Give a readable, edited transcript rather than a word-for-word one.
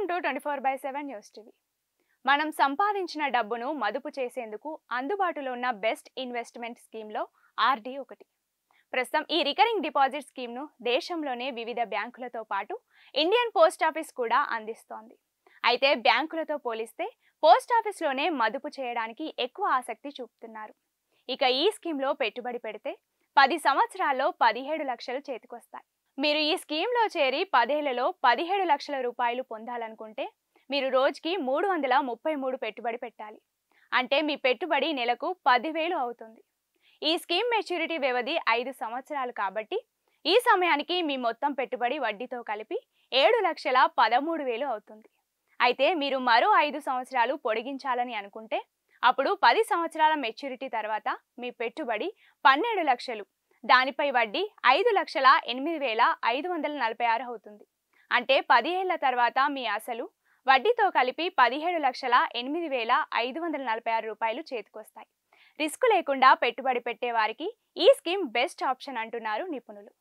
Welcome to 24/7 news TV. మనం సంపాదించిన డబ్బును మదుపు చేసేందుకు అందుబాటులో ఉన్న బెస్ట్ ఇన్వెస్ట్మెంట్ స్కీమ్లో ఆర్‌డి ఒకటి. ప్రస్తుతం ఈ రికరింగ్ డిపాజిట్ స్కీమ్ను దేశంలోనే వివిధ బ్యాంకులతో పాటు ఇండియన్ పోస్ట్ ఆఫీస్ కూడా అందిస్తోంది. అయితే బ్యాంకులతో పోలిస్తే పోస్ట్ ఆఫీస్లోనే మదుపు చేయడానికి ఎక్కువ ఆసక్తి చూపుతున్నారు. ఇక ఈ స్కీమ్లో పెట్టుబడి పెడితే 10 సంవత్సరాల్లో 17 లక్షలు చేతికొస్తాయి. మీరు ఈ స్కీమ్లో చేరి 10 ఏళ్లలో 17 లక్షల రూపాయలు పొందాలనుకుంటే మీరు రోజుకి 333 పెట్టుబడి పెట్టాలి. అంటే మీ పెట్టుబడి నెలకు 10,000 అవుతుంది. ఈ స్కీమ్ మెచ్యూరిటీ వ్యవధి 5 సంవత్సరాలు కాబట్టి ఈ సమయానికి మీ మొత్తం పెట్టుబడి వడ్డీతో కలిపి 7,13,000 అవుతుంది. అయితే మీరు మరో 5 సంవత్సరాలు పొడిగించాలని అనుకుంటే అప్పుడు 10 సంవత్సరాల మెచ్యూరిటీ తర్వాత మీ పెట్టుబడి 12 లక్షలు, దానిపై వడ్డీ 5,08,546 అవుతుంది. అంటే 10 ఏళ్ల తర్వాత మీ అసలు వడ్డీతో కలిపి 17,08,546 రూపాయలు చేతికొస్తాయి. రిస్క్ లేకుండా పెట్టుబడి పెట్టే వారికి ఈ స్కీమ్ బెస్ట్ ఆప్షన్ అంటున్నారు నిపుణులు.